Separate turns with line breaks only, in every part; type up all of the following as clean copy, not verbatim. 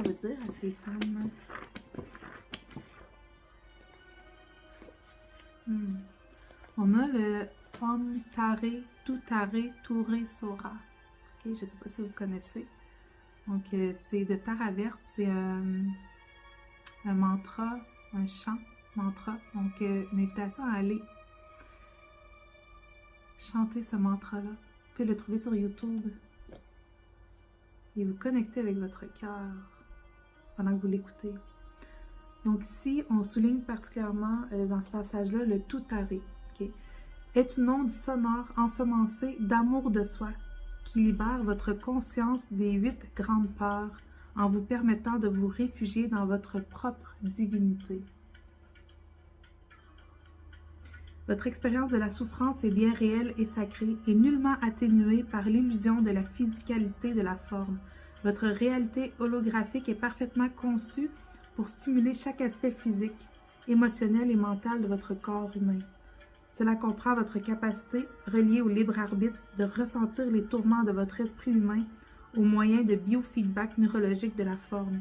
ça veut dire à ces femmes? On a le Tom Tare, Tutare, Touré, Sora. Ok, je ne sais pas si vous connaissez. Donc, c'est de Tara verte, c'est un mantra, un chant mantra. Donc, une invitation à aller chanter ce mantra-là. Vous pouvez le trouver sur YouTube. Et vous connecter avec votre cœur pendant que vous l'écoutez. Donc ici, on souligne particulièrement dans ce passage-là le Tutare, okay, est une onde sonore ensemencée d'amour de soi qui libère votre conscience des 8 grandes peurs en vous permettant de vous réfugier dans votre propre divinité. Votre expérience de la souffrance est bien réelle et sacrée et nullement atténuée par l'illusion de la physicalité de la forme. Votre réalité holographique est parfaitement conçue pour stimuler chaque aspect physique, émotionnel et mental de votre corps humain. Cela comprend votre capacité, reliée au libre arbitre, de ressentir les tourments de votre esprit humain au moyen de biofeedback neurologique de la forme.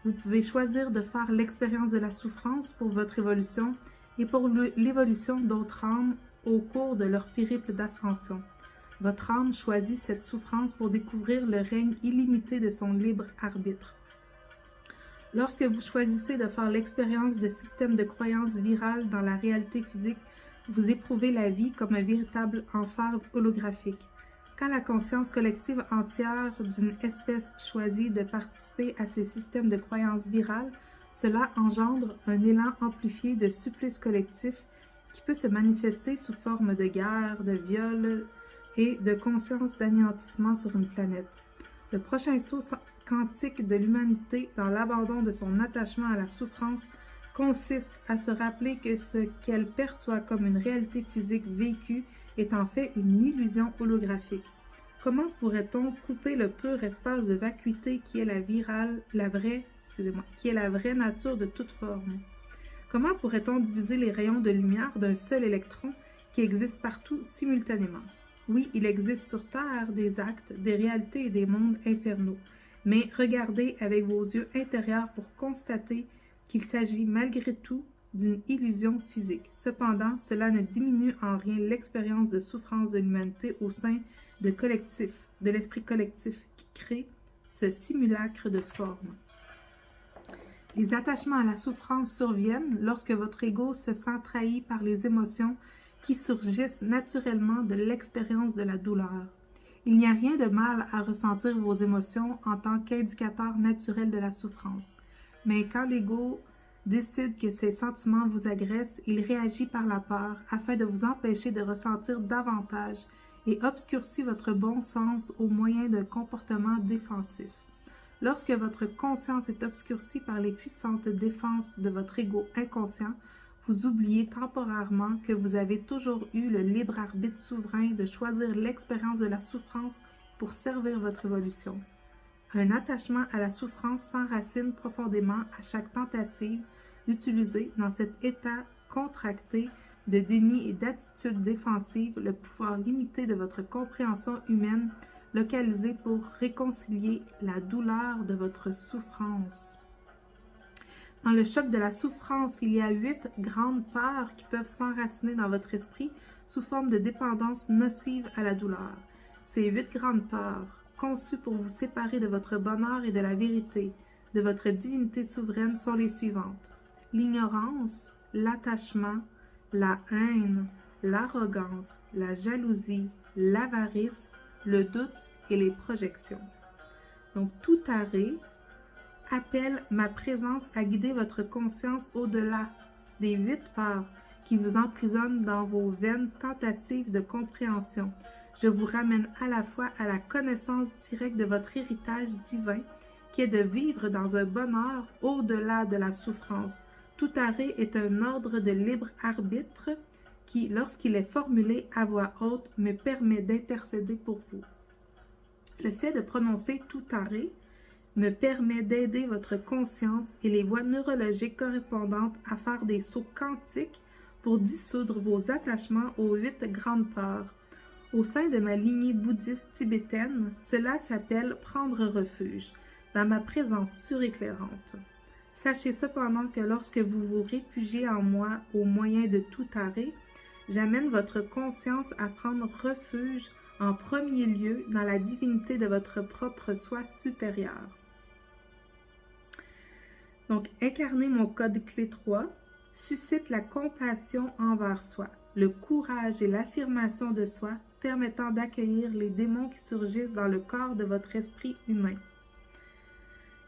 Vous pouvez choisir de faire l'expérience de la souffrance pour votre évolution et pour l'évolution d'autres âmes au cours de leur périple d'ascension. Votre âme choisit cette souffrance pour découvrir le règne illimité de son libre arbitre. Lorsque vous choisissez de faire l'expérience de systèmes de croyances virales dans la réalité physique, vous éprouvez la vie comme un véritable enfer holographique. Quand la conscience collective entière d'une espèce choisit de participer à ces systèmes de croyances virales, cela engendre un élan amplifié de supplice collectif qui peut se manifester sous forme de guerre, de viol et de conscience d'anéantissement sur une planète. Le prochain saut quantique de l'humanité dans l'abandon de son attachement à la souffrance consiste à se rappeler que ce qu'elle perçoit comme une réalité physique vécue est en fait une illusion holographique. Comment pourrait-on couper le pur espace de vacuité qui est qui est la vraie nature de toute forme? Comment pourrait-on diviser les rayons de lumière d'un seul électron qui existe partout simultanément? Oui, il existe sur Terre des actes, des réalités et des mondes infernaux, mais regardez avec vos yeux intérieurs pour constater qu'il s'agit malgré tout d'une illusion physique. Cependant, cela ne diminue en rien l'expérience de souffrance de l'humanité au sein de l'esprit collectif qui crée ce simulacre de forme. Les attachements à la souffrance surviennent lorsque votre ego se sent trahi par les émotions qui surgissent naturellement de l'expérience de la douleur. Il n'y a rien de mal à ressentir vos émotions en tant qu'indicateur naturel de la souffrance. Mais quand l'ego décide que ces sentiments vous agressent, il réagit par la peur afin de vous empêcher de ressentir davantage et obscurcit votre bon sens au moyen d'un comportement défensif. Lorsque votre conscience est obscurcie par les puissantes défenses de votre ego inconscient, vous oubliez temporairement que vous avez toujours eu le libre arbitre souverain de choisir l'expérience de la souffrance pour servir votre évolution. Un attachement à la souffrance s'enracine profondément à chaque tentative d'utiliser dans cet état contracté de déni et d'attitude défensive le pouvoir limité de votre compréhension humaine localisée pour réconcilier la douleur de votre souffrance. Dans le choc de la souffrance, il y a 8 grandes peurs qui peuvent s'enraciner dans votre esprit sous forme de dépendance nocive à la douleur. Ces 8 grandes peurs, conçues pour vous séparer de votre bonheur et de la vérité, de votre divinité souveraine, sont les suivantes. L'ignorance, l'attachement, la haine, l'arrogance, la jalousie, l'avarice, le doute et les projections. Donc, tout arrêt appelle ma présence à guider votre conscience au-delà des 8 peurs qui vous emprisonnent dans vos vaines tentatives de compréhension. Je vous ramène à la fois à la connaissance directe de votre héritage divin, qui est de vivre dans un bonheur au-delà de la souffrance. Tout arrêt est un ordre de libre arbitre qui, lorsqu'il est formulé à voix haute, me permet d'intercéder pour vous. Le fait de prononcer tout arrêt me permet d'aider votre conscience et les voies neurologiques correspondantes à faire des sauts quantiques pour dissoudre vos attachements aux 8 grandes peurs. Au sein de ma lignée bouddhiste tibétaine, cela s'appelle prendre refuge. dans ma présence suréclairante. Sachez cependant que lorsque vous vous réfugiez en moi au moyen de tout arrêt, j'amène votre conscience à prendre refuge en premier lieu dans la divinité de votre propre soi supérieur. Donc, incarner mon code clé 3 suscite la compassion envers soi, le courage et l'affirmation de soi permettant d'accueillir les démons qui surgissent dans le corps de votre esprit humain.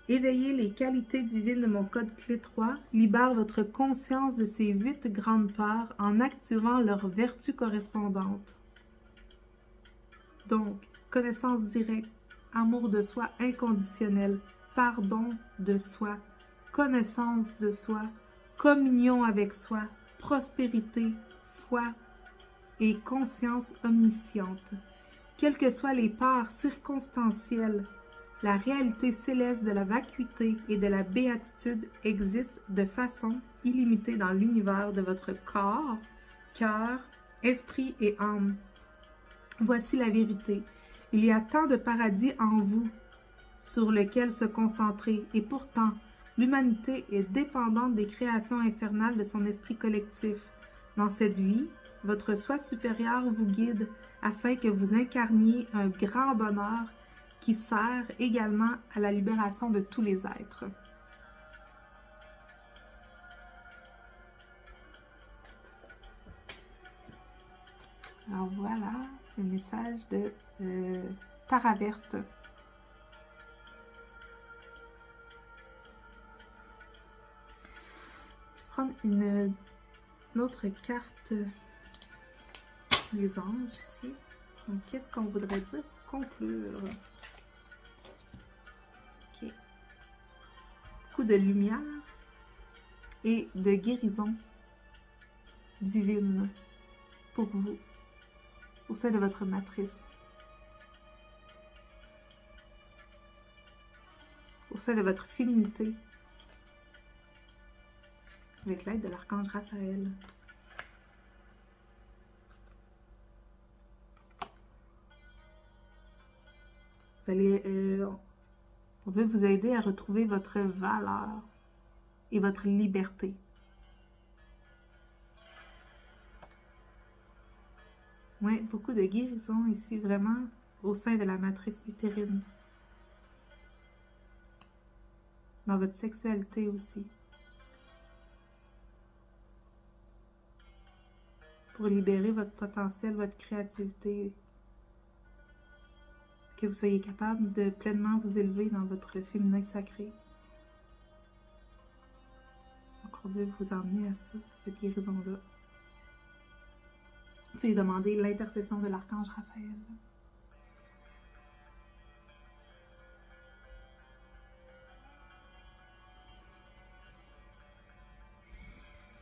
Éveiller les qualités divines de mon code clé 3 libère votre conscience de ces 8 grandes peurs en activant leurs vertus correspondantes. Donc, connaissance directe, amour de soi inconditionnel, pardon de soi, connaissance de soi, communion avec soi, prospérité, foi et conscience omnisciente. Quelles que soient les parts circonstancielles, la réalité céleste de la vacuité et de la béatitude existe de façon illimitée dans l'univers de votre corps, cœur, esprit et âme. Voici la vérité. Il y a tant de paradis en vous sur lequel se concentrer et pourtant, l'humanité est dépendante des créations infernales de son esprit collectif. Dans cette vie, votre soi supérieur vous guide afin que vous incarniez un grand bonheur qui sert également à la libération de tous les êtres. Alors voilà le message de Tara Verte. Je vais prendre une autre carte des anges ici. Donc, qu'est-ce qu'on voudrait dire pour conclure? Ok. Beaucoup de lumière et de guérison divine pour vous, au sein de votre matrice, au sein de votre féminité, avec l'aide de l'archange Raphaël. Vous allez, on veut vous aider à retrouver votre valeur et votre liberté. Oui, beaucoup de guérison ici, vraiment, au sein de la matrice utérine. Dans votre sexualité aussi. Pour libérer votre potentiel, votre créativité. Que vous soyez capable de pleinement vous élever dans votre féminin sacré. Donc, on veut vous emmener à ça, cette guérison-là. Vous pouvez demander l'intercession de l'archange Raphaël.